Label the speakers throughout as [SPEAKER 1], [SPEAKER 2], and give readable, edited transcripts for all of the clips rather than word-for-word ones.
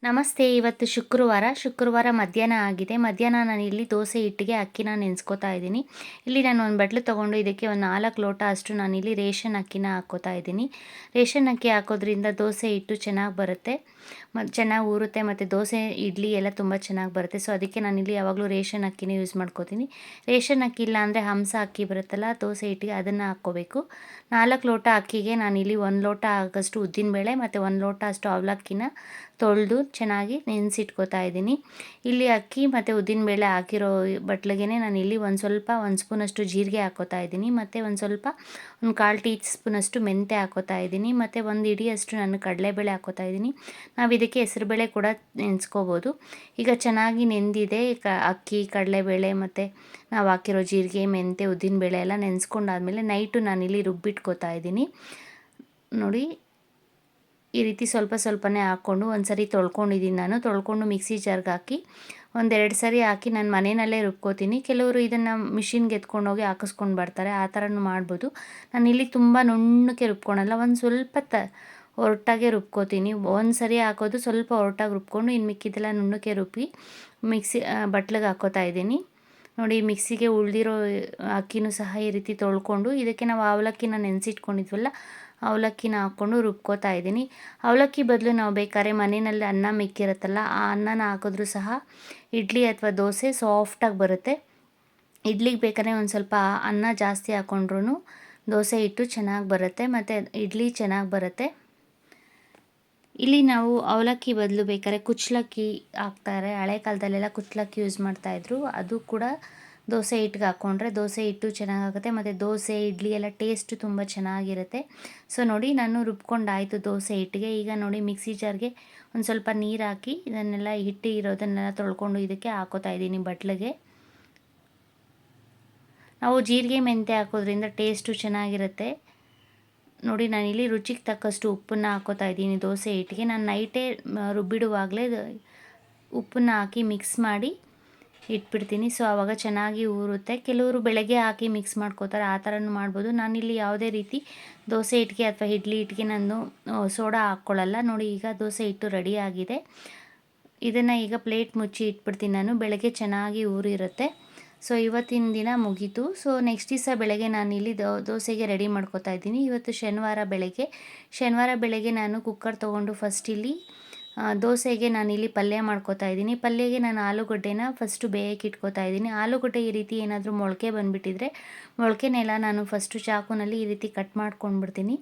[SPEAKER 1] ನಮಸ್ತೆ. ಇವತ್ತು ಶುಕ್ರವಾರ ಮಧ್ಯಾಹ್ನ ಆಗಿದೆ. ಮಧ್ಯಾಹ್ನ ನಾನಿಲ್ಲಿ ದೋಸೆ ಹಿಟ್ಟಿಗೆ ಅಕ್ಕಿನ ನೆನೆಸ್ಕೋತಾ ಇದ್ದೀನಿ. ಇಲ್ಲಿ ನಾನು ಒಂದು ಬಟ್ಲು ತೊಗೊಂಡು ಇದಕ್ಕೆ ಒಂದು 4 ಲೋಟ ಅಷ್ಟು ನಾನಿಲ್ಲಿ ರೇಷನ್ ಅಕ್ಕಿನ ಹಾಕ್ಕೋತಾ ಇದ್ದೀನಿ. ರೇಷನ್ ಅಕ್ಕಿ ಹಾಕೋದ್ರಿಂದ ದೋಸೆ ಹಿಟ್ಟು ಚೆನ್ನಾಗಿ ಬರುತ್ತೆ, ಚೆನ್ನಾಗಿ ಊರುತ್ತೆ ಮತ್ತು ದೋಸೆ, ಇಡ್ಲಿ ಎಲ್ಲ ತುಂಬ ಚೆನ್ನಾಗಿ ಬರುತ್ತೆ. ಸೊ ಅದಕ್ಕೆ ನಾನಿಲ್ಲಿ ಯಾವಾಗಲೂ ರೇಷನ್ ಅಕ್ಕಿನೇ ಯೂಸ್ ಮಾಡ್ಕೋತೀನಿ. ರೇಷನ್ ಅಕ್ಕಿ ಇಲ್ಲ ಅಂದರೆ ಹಂಸ ಅಕ್ಕಿ ಬರುತ್ತಲ್ಲ ದೋಸೆ ಹಿಟ್ಟಿಗೆ, ಅದನ್ನು ಹಾಕ್ಕೋಬೇಕು. 4 ಲೋಟ ಅಕ್ಕಿಗೆ ನಾನಿಲ್ಲಿ 1 ಲೋಟ ಆಗೋಷ್ಟು ಉದ್ದಿನಬೇಳೆ ಮತ್ತು 1 ಲೋಟ ಅಷ್ಟು ಅವಲಕ್ಕಿನ ತೊಳೆದು ಚೆನ್ನಾಗಿ ನೆನೆಸಿಟ್ಕೋತಾ ಇದ್ದೀನಿ. ಇಲ್ಲಿ ಅಕ್ಕಿ ಮತ್ತು ಉದ್ದಿನಬೇಳೆ ಹಾಕಿರೋ ಬಟ್ಲಿಗೆ ನಾನಿಲ್ಲಿ ಒಂದು ಸ್ಪೂನಷ್ಟು ಜೀರಿಗೆ ಹಾಕ್ಕೋತಾ ಇದ್ದೀನಿ ಮತ್ತು ಒಂದು 1/4 ಟೀ ಸ್ಪೂನಷ್ಟು ಮೆಂತ್ಯ ಹಾಕ್ಕೋತಾ ಇದ್ದೀನಿ ಮತ್ತು ಒಂದು ಹಿಡಿಯಷ್ಟು ನಾನು ಕಡಲೆಬೇಳೆ ಹಾಕ್ಕೋತಾ ಇದ್ದೀನಿ. ನಾವು ಇದಕ್ಕೆ ಹೆಸರುಬೇಳೆ ಕೂಡ ನೆನೆಸ್ಕೋಬೋದು. ಈಗ ಚೆನ್ನಾಗಿ ನೆಂದಿದೆ ಅಕ್ಕಿ, ಕಡಲೆಬೇಳೆ ಮತ್ತು ನಾವು ಹಾಕಿರೋ ಜೀರಿಗೆ, ಮೆಂತ್ಯ, ಉದ್ದಿನಬೇಳೆ ಎಲ್ಲ ನೆನೆಸ್ಕೊಂಡಾದ್ಮೇಲೆ ನೈಟು ನಾನಿಲ್ಲಿ ರುಬ್ಬಿಟ್ಕೋತಾ ಇದ್ದೀನಿ. ನೋಡಿ, ಈ ರೀತಿ ಸ್ವಲ್ಪನೇ ಹಾಕ್ಕೊಂಡು ಒಂದು ಸರಿ ತೊಳ್ಕೊಂಡಿದ್ದೀನಿ. ನಾನು ತೊಳ್ಕೊಂಡು ಮಿಕ್ಸಿ ಜಾರ್ಗೆ ಹಾಕಿ 1-2 ಸರಿ ಹಾಕಿ ನಾನು ಮನೆಯಲ್ಲೇ ರುಬ್ಕೋತೀನಿ. ಕೆಲವರು ಇದನ್ನು ಮಿಷಿನ್ಗೆ ಎತ್ಕೊಂಡೋಗಿ ಹಾಕಿಸ್ಕೊಂಡು ಬರ್ತಾರೆ, ಆ ಥರನೂ ಮಾಡ್ಬೋದು. ನಾನಿಲ್ಲಿ ತುಂಬ ನುಣ್ಣಗೆ ರುಬ್ಕೊಳಲ್ಲ, ಒಂದು ಸ್ವಲ್ಪ ಒರಟಾಗೆ ರುಬ್ಕೋತೀನಿ. ಒಂದು ಸರಿ ಹಾಕೋದು ಸ್ವಲ್ಪ ಒರಟಾಗಿ ರುಬ್ಕೊಂಡು ಇನ್ನು ಮಿಕ್ಕಿದ್ದೆಲ್ಲ ನುಣ್ಣಗೆ ರುಬ್ಬಿ ಬಟ್ಲಿಗೆ ಹಾಕ್ಕೋತಾ ಇದ್ದೀನಿ. ನೋಡಿ, ಮಿಕ್ಸಿಗೆ ಉಳಿದಿರೋ ಅಕ್ಕಿನೂ ಸಹ ಈ ರೀತಿ ತೊಳ್ಕೊಂಡು ಇದಕ್ಕೆ ನಾವು ಅವಲಕ್ಕಿನ ನೆನೆಸಿಟ್ಕೊಂಡಿದ್ವಲ್ಲ, ಅವಲಕ್ಕಿನ ಹಾಕ್ಕೊಂಡು ರುಬ್ಕೋತಾ ಇದ್ದೀನಿ. ಅವಲಕ್ಕಿ ಬದಲು ನಾವು ಬೇಕಾದ್ರೆ ಮನೆಯಲ್ಲಿ ಅನ್ನ ಮಿಕ್ಕಿರುತ್ತಲ್ಲ, ಆ ಅನ್ನನ ಹಾಕಿದ್ರೂ ಸಹ ಇಡ್ಲಿ ಅಥವಾ ದೋಸೆ ಸಾಫ್ಟಾಗಿ ಬರುತ್ತೆ. ಇಡ್ಲಿಗೆ ಬೇಕಾದ್ರೆ ಒಂದು ಸ್ವಲ್ಪ ಅನ್ನ ಜಾಸ್ತಿ ಹಾಕ್ಕೊಂಡ್ರೂ ದೋಸೆ ಹಿಟ್ಟು ಚೆನ್ನಾಗಿ ಬರುತ್ತೆ ಮತ್ತು ಇಡ್ಲಿ ಚೆನ್ನಾಗಿ ಬರುತ್ತೆ. ಇಲ್ಲಿ ನಾವು ಅವಲಕ್ಕಿ ಬದಲು ಬೇಕಾದ್ರೆ ಕುಚ್ಚಲಕ್ಕಿ ಹಾಕ್ತಾರೆ. ಹಳೆ ಕಾಲದಲ್ಲೆಲ್ಲ ಕುಚ್ಚಲಕ್ಕಿ ಯೂಸ್ ಮಾಡ್ತಾಯಿದ್ರು. ಅದು ಕೂಡ ದೋಸೆ ಹಿಟ್ಟಿಗೆ ಹಾಕ್ಕೊಂಡ್ರೆ ದೋಸೆ ಹಿಟ್ಟು ಚೆನ್ನಾಗಾಗುತ್ತೆ ಮತ್ತು ದೋಸೆ, ಇಡ್ಲಿ ಎಲ್ಲ ಟೇಸ್ಟು ತುಂಬ ಚೆನ್ನಾಗಿರುತ್ತೆ. ಸೊ ನೋಡಿ, ನಾನು ರುಬ್ಕೊಂಡಾಯಿತು ದೋಸೆ ಹಿಟ್ಟಿಗೆ. ಈಗ ನೋಡಿ, ಮಿಕ್ಸಿ ಜಾರ್ಗೆ ಒಂದು ಸ್ವಲ್ಪ ನೀರು ಹಾಕಿ ಇದನ್ನೆಲ್ಲ ಹಿಟ್ಟು ಇರೋದನ್ನೆಲ್ಲ ತೊಳ್ಕೊಂಡು ಇದಕ್ಕೆ ಹಾಕ್ಕೋತಾ ಇದ್ದೀನಿ ಬಟ್ಲಿಗೆ. ನಾವು ಜೀರಿಗೆ, ಮೆಂತ್ಯ ಹಾಕೋದ್ರಿಂದ ಟೇಸ್ಟು ಚೆನ್ನಾಗಿರುತ್ತೆ. ನೋಡಿ, ನಾನಿಲ್ಲಿ ರುಚಿಗೆ ತಕ್ಕಷ್ಟು ಉಪ್ಪನ್ನು ಹಾಕ್ಕೋತಾ ಇದ್ದೀನಿ ದೋಸೆ ಹಿಟ್ಟಿಗೆ. ನಾನು ನೈಟೇ ರುಬ್ಬಿಡುವಾಗಲೇ ಉಪ್ಪನ್ನು ಹಾಕಿ ಮಿಕ್ಸ್ ಮಾಡಿ ಇಟ್ಬಿಡ್ತೀನಿ. ಸೊ ಆವಾಗ ಚೆನ್ನಾಗಿ ಊರುತ್ತೆ. ಕೆಲವರು ಬೆಳಗ್ಗೆ ಹಾಕಿ ಮಿಕ್ಸ್ ಮಾಡ್ಕೋತಾರೆ, ಆ ಥರನೂ ಮಾಡ್ಬೋದು. ನಾನಿಲ್ಲಿ ಯಾವುದೇ ರೀತಿ ದೋಸೆ ಹಿಟ್ಟಿಗೆ ಅಥವಾ ಇಡ್ಲಿ ಹಿಟ್ಟಿಗೆ ನಾನು ಸೋಡಾ ಹಾಕ್ಕೊಳ್ಳಲ್ಲ. ನೋಡಿ, ಈಗ ದೋಸೆ ಹಿಟ್ಟು ರೆಡಿಯಾಗಿದೆ. ಇದನ್ನು ಈಗ ಪ್ಲೇಟ್ ಮುಚ್ಚಿ ಇಟ್ಬಿಡ್ತೀನಿ ನಾನು. ಬೆಳಗ್ಗೆ ಚೆನ್ನಾಗಿ ಊರಿರುತ್ತೆ. ಸೊ ಇವತ್ತಿನ ದಿನ ಮುಗೀತು. ಸೊ ನೆಕ್ಸ್ಟ್ ದಿವಸ ಬೆಳಗ್ಗೆ ನಾನಿಲ್ಲಿ ದೋಸೆಗೆ ರೆಡಿ ಮಾಡ್ಕೋತಾ ಇದ್ದೀನಿ. ಇವತ್ತು ಶನಿವಾರ ಬೆಳಗ್ಗೆ ನಾನು ಕುಕ್ಕರ್ ತೊಗೊಂಡು ಫಸ್ಟ್ ಇಲ್ಲಿ ದೋಸೆಗೆ ನಾನಿಲ್ಲಿ ಪಲ್ಯ ಮಾಡ್ಕೋತಾ ಇದ್ದೀನಿ. ಪಲ್ಯಗೆ ನಾನು ಆಲೂಗಡ್ಡೆನ ಫಸ್ಟು ಬೇಯಕ್ಕೆ ಇಟ್ಕೋತಾ ಇದ್ದೀನಿ. ಆಲೂಗಡ್ಡೆ ಈ ರೀತಿ ಏನಾದರೂ ಮೊಳಕೆ ಬಂದುಬಿಟ್ಟಿದ್ರೆ ಮೊಳಕೆನೆಲ್ಲ ನಾನು ಫಸ್ಟು ಚಾಕುನಲ್ಲಿ ಈ ರೀತಿ ಕಟ್ ಮಾಡ್ಕೊಂಡ್ಬಿಡ್ತೀನಿ.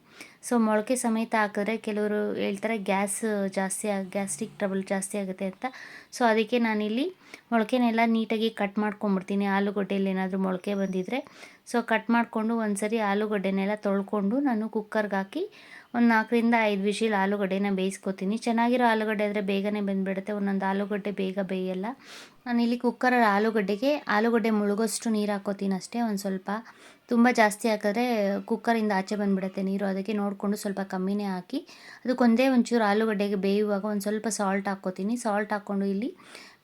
[SPEAKER 1] ಸೊ ಮೊಳಕೆ ಸಮೇತ ಹಾಕಿದ್ರೆ ಕೆಲವರು ಹೇಳ್ತಾರೆ ಗ್ಯಾಸ್ಟ್ರಿಕ್ ಟ್ರಬಲ್ ಜಾಸ್ತಿ ಆಗುತ್ತೆ ಅಂತ. ಸೊ ಅದಕ್ಕೆ ನಾನಿಲ್ಲಿ ಮೊಳಕೆನೆಲ್ಲ ನೀಟಾಗಿ ಕಟ್ ಮಾಡ್ಕೊಂಡ್ಬಿಡ್ತೀನಿ. ಆಲೂಗಡ್ಡೆಯಲ್ಲಿ ಏನಾದರೂ ಮೊಳಕೆ ಬಂದಿದ್ದರೆ ಸೊ ಕಟ್ ಮಾಡಿಕೊಂಡು ಒಂದು ಸರಿ ಆಲೂಗಡ್ಡೆನೆಲ್ಲ ತೊಳ್ಕೊಂಡು ನಾನು ಕುಕ್ಕರ್ಗೆ ಹಾಕಿ ಒಂದು 4-5 ವಿಷಿಲ್ ಆಲೂಗಡ್ಡೆನ ಬೇಯಿಸ್ಕೊತೀನಿ. ಚೆನ್ನಾಗಿರೋ ಆಲೂಗಡ್ಡೆ ಆದರೆ ಬೇಗನೆ ಬೆಂದ್ಬಿಡುತ್ತೆ, ಒಂದೊಂದು ಆಲೂಗಡ್ಡೆ ಬೇಗ ಬೇಯಲ್ಲ. ನಾನಿಲ್ಲಿ ಕುಕ್ಕರಲ್ಲಿ ಆಲೂಗಡ್ಡೆ ಮುಳುಗೋಷ್ಟು ನೀರು ಹಾಕ್ಕೋತೀನಿ ಅಷ್ಟೇ. ಒಂದು ಸ್ವಲ್ಪ, ತುಂಬ ಜಾಸ್ತಿ ಹಾಕಿದ್ರೆ ಕುಕ್ಕರಿಂದ ಆಚೆ ಬಂದುಬಿಡುತ್ತೆ ನೀರು. ಅದಕ್ಕೆ ನೋಡಿಕೊಂಡು ಸ್ವಲ್ಪ ಕಮ್ಮಿನೇ ಹಾಕಿ ಅದಕ್ಕೊಂದೇ ಒಂಚೂರು ಆಲೂಗಡ್ಡೆಗೆ ಬೇಯುವಾಗ ಒಂದು ಸ್ವಲ್ಪ ಸಾಲ್ಟ್ ಹಾಕ್ಕೋತೀನಿ. ಸಾಲ್ಟ್ ಹಾಕ್ಕೊಂಡು ಇಲ್ಲಿ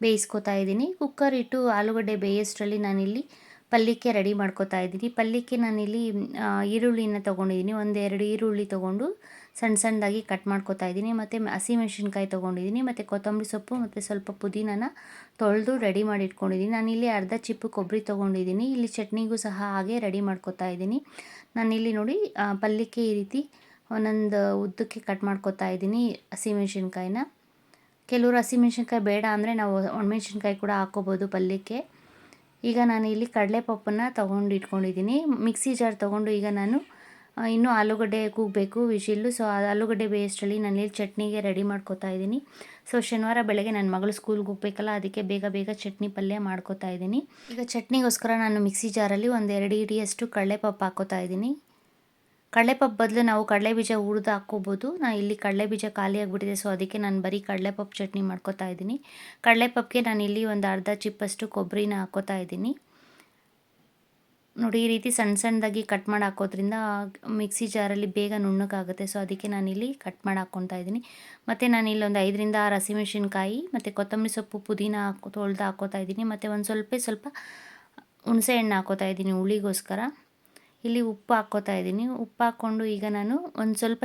[SPEAKER 1] ಬೇಯಿಸ್ಕೊತಾ ಇದ್ದೀನಿ. ಕುಕ್ಕರ್ ಇಟ್ಟು ಆಲೂಗಡ್ಡೆ ಬೇಯೋಷ್ಟರಲ್ಲಿ ನಾನಿಲ್ಲಿ ಪಲ್ಯಕ್ಕೆ ರೆಡಿ ಮಾಡ್ಕೋತಾ ಇದ್ದೀನಿ. ಪಲ್ಯಕ್ಕೆ ನಾನಿಲ್ಲಿ ಈರುಳ್ಳಿನ ತೊಗೊಂಡಿದ್ದೀನಿ. 1-2 ಈರುಳ್ಳಿ ತೊಗೊಂಡು ಸಣ್ಣದಾಗಿ ಕಟ್ ಮಾಡ್ಕೋತಾ ಇದ್ದೀನಿ ಮತ್ತು ಹಸಿಮೆಣ್ಸಿನ್ಕಾಯಿ ತೊಗೊಂಡಿದ್ದೀನಿ ಮತ್ತು ಕೊತ್ತಂಬರಿ ಸೊಪ್ಪು ಮತ್ತು ಸ್ವಲ್ಪ ಪುದೀನನ ತೊಳೆದು ರೆಡಿ ಮಾಡಿ ಇಟ್ಕೊಂಡಿದ್ದೀನಿ. ನಾನಿಲ್ಲಿ ಅರ್ಧ ಚಿಪ್ಪು ಕೊಬ್ಬರಿ ತೊಗೊಂಡಿದ್ದೀನಿ. ಇಲ್ಲಿ ಚಟ್ನಿಗೂ ಸಹ ಹಾಗೆ ರೆಡಿ ಮಾಡ್ಕೋತಾ ಇದ್ದೀನಿ. ನಾನಿಲ್ಲಿ ನೋಡಿ, ಪಲ್ಯಕ್ಕೆ ಈ ರೀತಿ ಒಂದೊಂದು ಉದ್ದಕ್ಕೆ ಕಟ್ ಮಾಡ್ಕೋತಾ ಇದ್ದೀನಿ ಹಸಿಮೆಣ್ಸಿನ್ಕಾಯಿನ. ಕೆಲವರು ಹಸಿಮೆಣ್ಸಿನ್ಕಾಯಿ ಬೇಡ ಅಂದರೆ ನಾವು ಒಣಮೆಣ್ಸಿನ್ಕಾಯಿ ಕೂಡ ಹಾಕ್ಕೋಬೋದು ಪಲ್ಯಕ್ಕೆ. ಈಗ ನಾನು ಇಲ್ಲಿ ಕಡಲೆಪಪ್ಪನ್ನು ತೊಗೊಂಡು ಇಟ್ಕೊಂಡಿದ್ದೀನಿ. ಮಿಕ್ಸಿ ಜಾರ್ ತೊಗೊಂಡು ಈಗ ನಾನು ಇನ್ನೂ ಆಲೂಗಡ್ಡೆ ಕೂಗಬೇಕು ವಿಶಿಲ್ಲು. ಸೊ ಆಲೂಗಡ್ಡೆ ಬೇಯೋಷ್ಟರಲ್ಲಿ ನಾನಿಲ್ಲಿ ಚಟ್ನಿಗೆ ರೆಡಿ ಮಾಡ್ಕೋತಾ ಇದ್ದೀನಿ. ಸೊ ಶನಿವಾರ ಬೆಳಗ್ಗೆ ನನ್ನ ಮಗಳು ಸ್ಕೂಲ್ಗೆ ಹೋಗ್ಬೇಕಲ್ಲ, ಅದಕ್ಕೆ ಬೇಗ ಚಟ್ನಿ ಪಲ್ಯ ಮಾಡ್ಕೋತಾ ಇದ್ದೀನಿ. ಈಗ ಚಟ್ನಿಗೋಸ್ಕರ ನಾನು ಮಿಕ್ಸಿ ಜಾರಲ್ಲಿ 1-2 ಹಿಡಿಯಷ್ಟು ಕಡಲೆಪಪ್ಪು ಹಾಕ್ಕೋತಾ ಇದ್ದೀನಿ. ಕಡಲೆಪಪ್ಪು ಬದಲು ನಾವು ಕಡಲೆಬೀಜ ಹುರಿದು ಹಾಕ್ಕೋಬೋದು. ನಾನು ಇಲ್ಲಿ ಕಡಲೆಬೀಜ ಖಾಲಿ ಆಗಿಬಿಟ್ಟಿದೆ, ಸೊ ಅದಕ್ಕೆ ನಾನು ಬರೀ ಕಡಲೆಪಪ್ಪು ಚಟ್ನಿ ಮಾಡ್ಕೋತಾ ಇದ್ದೀನಿ. ಕಡಲೆಪಪ್ಪಿಗೆ ನಾನಿಲ್ಲಿ ಒಂದು ಅರ್ಧ ಚಿಪ್ಪಷ್ಟು ಕೊಬ್ಬರಿನ ಹಾಕ್ಕೋತಾ ಇದ್ದೀನಿ. ನೋಡಿ, ಈ ರೀತಿ ಸಣ್ಣದಾಗಿ ಕಟ್ ಮಾಡಿ ಹಾಕೋದ್ರಿಂದ ಮಿಕ್ಸಿ ಜಾರಲ್ಲಿ ಬೇಗ ನುಣ್ಣಗಾಗುತ್ತೆ. ಸೊ ಅದಕ್ಕೆ ನಾನಿಲ್ಲಿ ಕಟ್ ಮಾಡಿ ಹಾಕ್ಕೊತಾ ಇದ್ದೀನಿ. ಮತ್ತು ನಾನಿಲ್ಲಿ ಒಂದು 5-6 ಹಸಿಮೆಣ್ಸಿನ್ಕಾಯಿ ಮತ್ತು ಕೊತ್ತಂಬರಿ ಸೊಪ್ಪು, ಪುದೀನ ತೊಳೆದು ಹಾಕ್ಕೋತಾ ಇದ್ದೀನಿ ಮತ್ತು ಒಂದು ಸ್ವಲ್ಪ ಹುಣಸೆ ಹಣ್ಣು ಹಾಕ್ಕೋತಾ ಇದ್ದೀನಿ ಹುಳಿಗೋಸ್ಕರ. ಇಲ್ಲಿ ಉಪ್ಪು ಹಾಕ್ಕೋತಾ ಇದ್ದೀನಿ. ಉಪ್ಪು ಹಾಕ್ಕೊಂಡು ಈಗ ನಾನು ಒಂದು ಸ್ವಲ್ಪ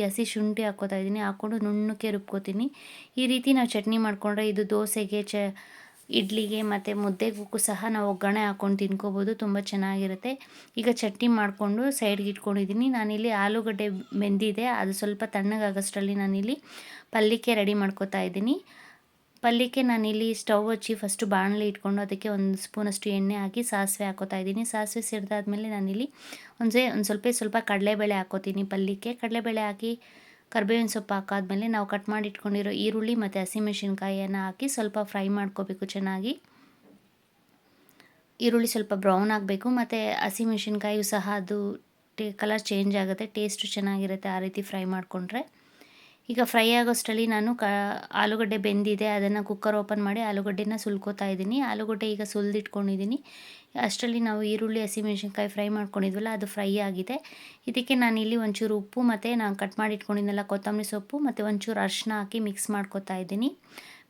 [SPEAKER 1] ಹಸಿ ಶುಂಠಿ ಹಾಕ್ಕೋತಾ ಇದ್ದೀನಿ. ಹಾಕ್ಕೊಂಡು ನುಣ್ಣಕ್ಕೆ ರುಬ್ಕೋತೀನಿ. ಈ ರೀತಿ ನಾವು ಚಟ್ನಿ ಮಾಡಿಕೊಂಡ್ರೆ ಇದು ದೋಸೆಗೆ, ಇಡ್ಲಿಗೆ ಮತ್ತು ಮುದ್ದೆಗೂ ಸಹ ನಾವು ಒಗ್ಗರಣೆ ಹಾಕ್ಕೊಂಡು ತಿನ್ಕೋಬೋದು. ತುಂಬ ಚೆನ್ನಾಗಿರುತ್ತೆ. ಈಗ ಚಟ್ನಿ ಮಾಡಿಕೊಂಡು ಸೈಡ್ಗೆ ಇಟ್ಕೊಂಡಿದ್ದೀನಿ. ನಾನಿಲ್ಲಿ ಆಲೂಗಡ್ಡೆ ಬೆಂದಿದೆ, ಅದು ಸ್ವಲ್ಪ ತಣ್ಣಗಾಗೋಷ್ಟರಲ್ಲಿ ನಾನಿಲ್ಲಿ ಪಲ್ಯಕ್ಕೆ ರೆಡಿ ಮಾಡ್ಕೋತಾ ಇದ್ದೀನಿ. ಪಲ್ಯಕ್ಕೆ ನಾನಿಲ್ಲಿ ಸ್ಟವ್ ಹಚ್ಚಿ ಫಸ್ಟು ಬಾಣಲೆ ಇಟ್ಕೊಂಡು ಅದಕ್ಕೆ ಒಂದು ಸ್ಪೂನಷ್ಟು ಎಣ್ಣೆ ಹಾಕಿ ಸಾಸಿವೆ ಹಾಕ್ಕೋತಾ ಇದ್ದೀನಿ. ಸಾಸಿವೆ ಸಿಡ್ದಾದ್ಮೇಲೆ ನಾನಿಲ್ಲಿ ಒಂದು ಸ್ವಲ್ಪ ಕಡಲೆಬೇಳೆ ಹಾಕ್ಕೋತೀನಿ ಪಲ್ಯಕ್ಕೆ. ಕಡಲೆಬೇಳೆ ಹಾಕಿ ಕರಿಬೇವಿನ ಸೊಪ್ಪು ಹಾಕಾದ್ಮೇಲೆ ನಾವು ಕಟ್ ಮಾಡಿ ಇಟ್ಕೊಂಡಿರೋ ಈರುಳ್ಳಿ ಮತ್ತು ಹಸಿಮೆಣಸಿನ್ಕಾಯಿಯನ್ನು ಹಾಕಿ ಸ್ವಲ್ಪ ಫ್ರೈ ಮಾಡ್ಕೋಬೇಕು ಚೆನ್ನಾಗಿ. ಈರುಳ್ಳಿ ಸ್ವಲ್ಪ ಬ್ರೌನ್ ಆಗಬೇಕು ಮತ್ತು ಹಸಿಮೆಣಸಿನ್ಕಾಯಿಯು ಸಹ ಅದು ಕಲರ್ ಚೇಂಜ್ ಆಗುತ್ತೆ, ಟೇಸ್ಟು ಚೆನ್ನಾಗಿರುತ್ತೆ ಆ ರೀತಿ ಫ್ರೈ ಮಾಡಿಕೊಂಡ್ರೆ. ಈಗ ಫ್ರೈ ಆಗೋಷ್ಟರಲ್ಲಿ ನಾನು ಆಲೂಗಡ್ಡೆ ಬೆಂದಿದೆ, ಅದನ್ನು ಕುಕ್ಕರ್ ಓಪನ್ ಮಾಡಿ ಆಲೂಗಡ್ಡೆನ ಸುಲ್ಕೋತಾ ಇದ್ದೀನಿ. ಆಲೂಗಡ್ಡೆ ಈಗ ಸುಲಿದಿಟ್ಕೊಂಡಿದ್ದೀನಿ. ಅಷ್ಟರಲ್ಲಿ ನಾವು ಈರುಳ್ಳಿ ಹಸಿಮೆಣಸಿನ್ಕಾಯಿ ಫ್ರೈ ಮಾಡ್ಕೊಂಡಿದ್ವಲ್ಲ, ಅದು ಫ್ರೈ ಆಗಿದೆ. ಇದಕ್ಕೆ ನಾನಿಲ್ಲಿ ಒಂಚೂರು ಉಪ್ಪು ಮತ್ತು ನಾನು ಕಟ್ ಮಾಡಿ ಇಟ್ಕೊಂಡಿದ್ದೆನಲ್ಲ ಕೊತ್ತಂಬರಿ ಸೊಪ್ಪು ಮತ್ತು ಒಂಚೂರು ಅರಿಶಿನ ಹಾಕಿ ಮಿಕ್ಸ್ ಮಾಡ್ಕೊತಾ ಇದ್ದೀನಿ.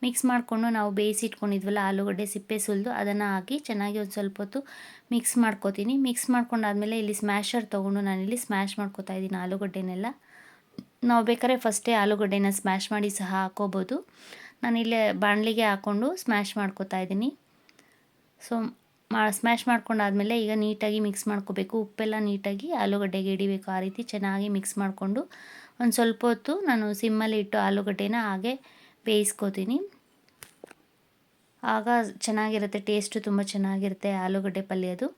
[SPEAKER 1] ಮಿಕ್ಸ್ ಮಾಡಿಕೊಂಡು ನಾವು ಬೇಯಿಸಿಟ್ಕೊಂಡಿದ್ವಲ್ಲ ಆಲೂಗಡ್ಡೆ ಸಿಪ್ಪೆ ಸುಲಿದು ಅದನ್ನು ಹಾಕಿ ಚೆನ್ನಾಗಿ ಒಂದು ಸ್ವಲ್ಪ ಹೊತ್ತು ಮಿಕ್ಸ್ ಮಾಡ್ಕೊತೀನಿ. ಮಿಕ್ಸ್ ಮಾಡ್ಕೊಂಡಾದ್ಮೇಲೆ ಇಲ್ಲಿ ಸ್ಮ್ಯಾಶರ್ ತೊಗೊಂಡು ನಾನಿಲ್ಲಿ ಸ್ಮ್ಯಾಶ್ ಮಾಡ್ಕೊತಾ ಇದ್ದೀನಿ ಆಲೂಗಡ್ಡೆನೆಲ್ಲ. ನಾವು ಬೇಕಾದ್ರೆ ಫಸ್ಟೇ ಆಲೂಗಡ್ಡೆನ ಸ್ಮ್ಯಾಶ್ ಮಾಡಿ ಸಹ ಹಾಕ್ಕೋಬೋದು. ನಾನಿಲ್ಲಿ ಬಾಣಲಿಗೆ ಹಾಕ್ಕೊಂಡು ಸ್ಮ್ಯಾಶ್ ಮಾಡ್ಕೊತಾ ಇದ್ದೀನಿ. ಸೊ ಸ್ಮ್ಯಾಶ್ ಮಾಡ್ಕೊಂಡಾದ್ಮೇಲೆ ಈಗ ನೀಟಾಗಿ ಮಿಕ್ಸ್ ಮಾಡ್ಕೋಬೇಕು. ಉಪ್ಪೆಲ್ಲ ನೀಟಾಗಿ ಆಲೂಗಡ್ಡೆಗೆ ಹಿಡಿಬೇಕು. ಆ ರೀತಿ ಚೆನ್ನಾಗಿ ಮಿಕ್ಸ್ ಮಾಡಿಕೊಂಡು ಒಂದು ಸ್ವಲ್ಪ ಹೊತ್ತು ನಾನು ಸಿಮ್ಮಲ್ಲಿ ಇಟ್ಟು ಆಲೂಗಡ್ಡೆನ ಹಾಗೆ ಬೇಯಿಸ್ಕೋತೀನಿ. ಆಗ ಚೆನ್ನಾಗಿರುತ್ತೆ, ಟೇಸ್ಟು ತುಂಬ ಚೆನ್ನಾಗಿರುತ್ತೆ ಆಲೂಗಡ್ಡೆ ಪಲ್ಯದು.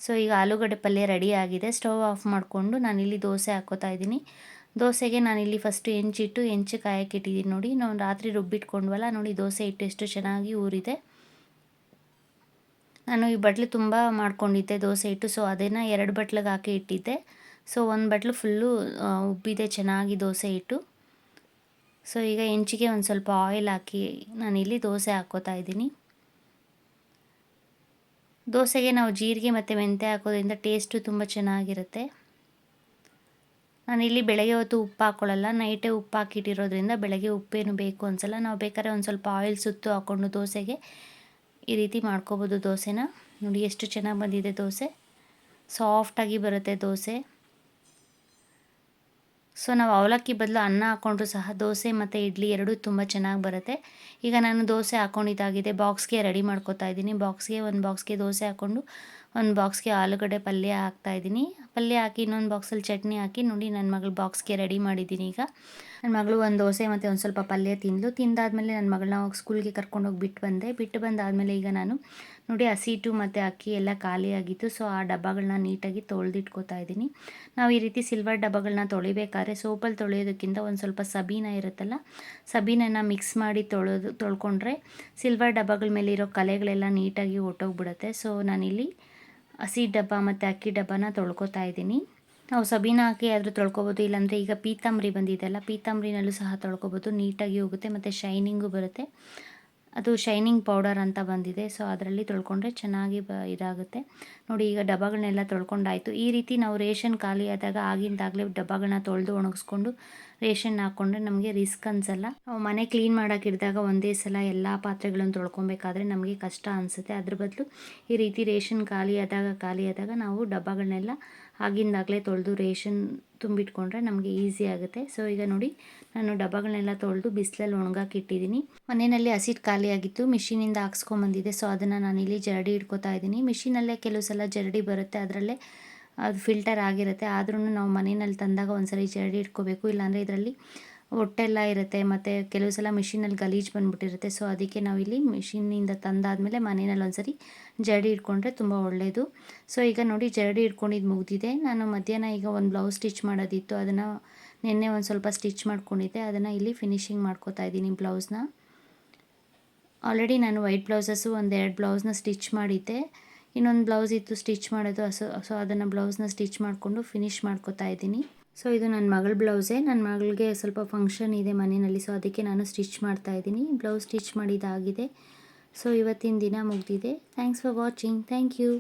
[SPEAKER 1] ಸೊ ಈಗ ಆಲೂಗಡ್ಡೆ ಪಲ್ಯ ರೆಡಿ ಆಗಿದೆ. ಸ್ಟವ್ ಆಫ್ ಮಾಡಿಕೊಂಡು ನಾನಿಲ್ಲಿ ದೋಸೆ ಹಾಕ್ಕೋತಾ ಇದ್ದೀನಿ. ದೋಸೆಗೆ ನಾನಿಲ್ಲಿ ಫಸ್ಟು ಹೆಂಚು ಕಾಯಕ್ಕೆ ಇಟ್ಟಿದ್ದೀನಿ ನೋಡಿ. ನಾವು ರಾತ್ರಿ ರುಬ್ಬಿಟ್ಕೊಂಡ್ವಲ್ಲ ನೋಡಿ, ದೋಸೆ ಹಿಟ್ಟು ಎಷ್ಟು ಚೆನ್ನಾಗಿ ಊರಿದೆ. ನಾನು ಈ ಬಟ್ಲು ತುಂಬ ಮಾಡ್ಕೊಂಡಿದ್ದೆ ದೋಸೆ ಹಿಟ್ಟು, ಸೊ ಅದನ್ನು 2 ಬಟ್ಲಿಗೆ ಹಾಕಿ ಇಟ್ಟಿದ್ದೆ. ಸೊ ಒಂದು ಬಟ್ಲು ಫುಲ್ಲು ಉಬ್ಬಿದೆ ಚೆನ್ನಾಗಿ ದೋಸೆ ಹಿಟ್ಟು. ಸೊ ಈಗ ಹೆಂಚಿಗೆ ಒಂದು ಸ್ವಲ್ಪ ಆಯಿಲ್ ಹಾಕಿ ನಾನಿಲ್ಲಿ ದೋಸೆ ಹಾಕ್ಕೋತಾ ಇದ್ದೀನಿ. ದೋಸೆಗೆ ನಾವು ಜೀರಿಗೆ ಮತ್ತು ಮೆಂತ್ಯ ಹಾಕೋದ್ರಿಂದ ಟೇಸ್ಟು ತುಂಬ ಚೆನ್ನಾಗಿರುತ್ತೆ. ನಾನಿಲ್ಲಿ ಬೆಳಗ್ಗೆ ಹೊತ್ತು ಉಪ್ಪು ಹಾಕ್ಕೊಳ್ಳಲ್ಲ, ನೈಟೇ ಉಪ್ಪು ಹಾಕಿಟ್ಟಿರೋದ್ರಿಂದ ಬೆಳಗ್ಗೆ ಉಪ್ಪೇನು ಬೇಕು ಅನಿಸಲ್ಲ. ನಾವು ಬೇಕಾದ್ರೆ ಒಂದು ಸ್ವಲ್ಪ ಆಯಿಲ್ ಸುತ್ತು ಹಾಕ್ಕೊಂಡು ದೋಸೆಗೆ ಈ ರೀತಿ ಮಾಡ್ಕೋಬೋದು ದೋಸೆನ. ನೋಡಿ ಎಷ್ಟು ಚೆನ್ನಾಗಿ ಬಂದಿದೆ ದೋಸೆ, ಸಾಫ್ಟಾಗಿ ಬರುತ್ತೆ ದೋಸೆ. ಸೊ ನಾವು ಅವಲಕ್ಕಿ ಬದಲು ಅನ್ನ ಹಾಕ್ಕೊಂಡ್ರು ಸಹ ದೋಸೆ ಮತ್ತು ಇಡ್ಲಿ ಎರಡೂ ತುಂಬ ಚೆನ್ನಾಗಿ ಬರುತ್ತೆ. ಈಗ ನಾನು ದೋಸೆ ಹಾಕ್ಕೊಂಡಿದ್ದಾಗಿದೆ, ಬಾಕ್ಸ್ಗೆ ರೆಡಿ ಮಾಡ್ಕೋತಾ ಇದ್ದೀನಿ. ಒಂದು ಬಾಕ್ಸ್ಗೆ ದೋಸೆ ಹಾಕ್ಕೊಂಡು ಒಂದು ಬಾಕ್ಸ್ಗೆ ಆಲೂಗಡ್ಡೆ ಪಲ್ಯ ಹಾಕ್ತಾಯಿದ್ದೀನಿ. ಪಲ್ಯ ಹಾಕಿ ಇನ್ನೊಂದು ಬಾಕ್ಸಲ್ಲಿ ಚಟ್ನಿ ಹಾಕಿ ನೋಡಿ ನನ್ನ ಮಗಳು ಬಾಕ್ಸ್ಗೆ ರೆಡಿ ಮಾಡಿದ್ದೀನಿ. ಈಗ ನನ್ನ ಮಗಳು ಒಂದು ದೋಸೆ ಮತ್ತು ಒಂದು ಸ್ವಲ್ಪ ಪಲ್ಯ ತಿಂದಾದಮೇಲೆ ನನ್ನ ಮಗಳನ್ನ ಸ್ಕೂಲ್ಗೆ ಕರ್ಕೊಂಡೋಗಿ ಬಿಟ್ಟು ಬಂದಾದಮೇಲೆ ಈಗ ನಾನು ನೋಡಿ ಹಸಿ ಹಿಟ್ಟು ಮತ್ತು ಅಕ್ಕಿ ಎಲ್ಲ ಖಾಲಿಯಾಗಿತ್ತು. ಸೊ ಆ ಡಬ್ಬಗಳನ್ನ ನೀಟಾಗಿ ತೊಳೆದಿಟ್ಕೋತಾ ಇದ್ದೀನಿ. ನಾವು ಈ ರೀತಿ ಸಿಲ್ವರ್ ಡಬ್ಬಗಳನ್ನ ತೊಳಿಬೇಕಾದ್ರೆ ಸೋಪಲ್ಲಿ ತೊಳೆಯೋದಕ್ಕಿಂತ ಒಂದು ಸ್ವಲ್ಪ ಸಬೀನ ಇರುತ್ತಲ್ಲ, ಸಬೀನನ್ನು ಮಿಕ್ಸ್ ಮಾಡಿ ತೊಳ್ಕೊಂಡ್ರೆ ಸಿಲ್ವರ್ ಡಬ್ಬಗಳ ಮೇಲಿರೋ ಕಲೆಗಳೆಲ್ಲ ನೀಟಾಗಿ ಹೊಟ್ಟೋಗ್ಬಿಡುತ್ತೆ. ಸೊ ನಾನಿಲ್ಲಿ ಹಸಿ ಡಬ್ಬ ಮತ್ತು ಅಕ್ಕಿ ಡಬ್ಬನ ತೊಳ್ಕೊತಾ ಇದ್ದೀನಿ. ನಾವು ಸಬೀನ ಹಾಕಿ ಆದರೂ ತೊಳ್ಕೊಬೋದು, ಇಲ್ಲಾಂದರೆ ಈಗ ಪೀತಾಂಬರಿ ಬಂದಿದೆಯಲ್ಲ, ಪೀತಾಂಬರಿನಲ್ಲೂ ಸಹ ತೊಳ್ಕೊಬೋದು, ನೀಟಾಗಿ ಹೋಗುತ್ತೆ ಮತ್ತು ಶೈನಿಂಗು ಬರುತ್ತೆ. ಅದು ಶೈನಿಂಗ್ ಪೌಡರ್ ಅಂತ ಬಂದಿದೆ. ಸೊ ಅದರಲ್ಲಿ ತೊಳ್ಕೊಂಡ್ರೆ ಚೆನ್ನಾಗಿ ಇದಾಗುತ್ತೆ ನೋಡಿ. ಈಗ ಡಬ್ಬಗಳನ್ನೆಲ್ಲ ತೊಳ್ಕೊಂಡಾಯಿತು. ಈ ರೀತಿ ನಾವು ರೇಷನ್ ಖಾಲಿ ಆದಾಗ ಆಗಿಂದಾಗಲೇ ಡಬ್ಬಗಳನ್ನ ತೊಳೆದು ಒಣಗಿಸ್ಕೊಂಡು ರೇಷನ್ ಹಾಕ್ಕೊಂಡ್ರೆ ನಮಗೆ ರಿಸ್ಕ್ ಅನಿಸಲ್ಲ. ನಾವು ಮನೆ ಕ್ಲೀನ್ ಮಾಡೋಕೆ ಹಿಡಿದಾಗ ಒಂದೇ ಸಲ ಎಲ್ಲ ಪಾತ್ರೆಗಳನ್ನು ತೊಳ್ಕೊಬೇಕಾದ್ರೆ ನಮಗೆ ಕಷ್ಟ ಅನಿಸುತ್ತೆ. ಅದ್ರ ಬದಲು ಈ ರೀತಿ ರೇಷನ್ ಖಾಲಿ ಆದಾಗ ನಾವು ಡಬ್ಬಗಳನ್ನೆಲ್ಲ ಆಗಿಂದಾಗಲೇ ತೊಳೆದು ರೇಷನ್ ತುಂಬಿಟ್ಕೊಂಡ್ರೆ ನಮಗೆ ಈಸಿ ಆಗುತ್ತೆ. ಸೊ ಈಗ ನೋಡಿ ನಾನು ಡಬ್ಬಗಳನ್ನೆಲ್ಲ ತೊಳೆದು ಬಿಸಿಲಲ್ಲಿ ಒಣಗಾಕಿ ಇಟ್ಟಿದ್ದೀನಿ. ಮನೆಯಲ್ಲಿ ಹಸಿಟ್ಟು ಖಾಲಿ ಆಗಿತ್ತು, ಮಿಷಿನಿಂದ ಹಾಕ್ಸ್ಕೊಂಬಂದಿದ್ದೆ. ಸೊ ಅದನ್ನು ನಾನಿಲ್ಲಿ ಜರಡಿ ಇಟ್ಕೋತಾ ಇದ್ದೀನಿ. ಮಿಷಿನಲ್ಲೇ ಕೆಲವು ಸಲ ಜರಡಿ ಬರುತ್ತೆ, ಅದರಲ್ಲೇ ಅದು ಫಿಲ್ಟರ್ ಆಗಿರುತ್ತೆ. ಆದ್ರೂ ನಾವು ಮನೆಯಲ್ಲಿ ತಂದಾಗ ಒಂದ್ಸರಿ ಜರಡಿ ಇಟ್ಕೋಬೇಕು, ಇಲ್ಲಾಂದರೆ ಇದರಲ್ಲಿ ಹೊಟ್ಟೆಲ್ಲ ಇರುತ್ತೆ ಮತ್ತು ಕೆಲವು ಸಲ ಮಿಷಿನಲ್ಲಿ ಗಲೀಜು ಬಂದುಬಿಟ್ಟಿರುತ್ತೆ. ಸೊ ಅದಕ್ಕೆ ನಾವಿಲ್ಲಿ ಮಿಷಿನಿಂದ ತಂದಾದಮೇಲೆ ಮನೆಯಲ್ಲಿ ಒಂದ್ಸರಿ ಜರಡಿ ಇಟ್ಕೊಂಡ್ರೆ ತುಂಬ ಒಳ್ಳೆಯದು. ಸೊ ಈಗ ನೋಡಿ ಜರಡಿ ಇಟ್ಕೊಂಡಿದ್ದು ಮುಗಿದಿದೆ. ನಾನು ಮಧ್ಯಾಹ್ನ ಈಗ ಒಂದು ಬ್ಲೌಸ್ ಸ್ಟಿಚ್ ಮಾಡೋದಿತ್ತು, ಅದನ್ನು ನಿನ್ನೆ ಒಂದು ಸ್ವಲ್ಪ ಸ್ಟಿಚ್ ಮಾಡ್ಕೊಂಡಿದ್ದೆ. ಅದನ್ನು ಇಲ್ಲಿ ಫಿನಿಶಿಂಗ್ ಮಾಡ್ಕೋತಾ ಇದ್ದೀನಿ ಬ್ಲೌಸ್ನ. ಆಲ್ರೆಡಿ ನಾನು ವೈಟ್ ಬ್ಲೌಸಸ್ಸು ಒಂದು 2 ಬ್ಲೌಸ್ನ ಸ್ಟಿಚ್ ಮಾಡಿದ್ದೆ, ಇನ್ನೊಂದು ಬ್ಲೌಸ್ ಇತ್ತು ಸ್ಟಿಚ್ ಮಾಡೋದು. ಸೊ ಅದನ್ನು ಬ್ಲೌಸ್ನ ಸ್ಟಿಚ್ ಮಾಡಿಕೊಂಡು ಫಿನಿಶ್ ಮಾಡ್ಕೋತಾ ಇದ್ದೀನಿ. ಸೊ ಇದು ನನ್ನ ಮಗಳ ಬ್ಲೌಸೇ. ನನ್ನ ಮಗಳಿಗೆ ಸ್ವಲ್ಪ ಫಂಕ್ಷನ್ ಇದೆ ಮನೆಯಲ್ಲಿ, ಸೊ ಅದಕ್ಕೆ ನಾನು ಸ್ಟಿಚ್ ಮಾಡ್ತಾ ಇದ್ದೀನಿ. Blouse stitch ಮಾಡಿದ್ದಾಗಿದೆ. ಸೊ ಇವತ್ತಿನ ದಿನ ಮುಗಿದಿದೆ. Thanks for watching. Thank you.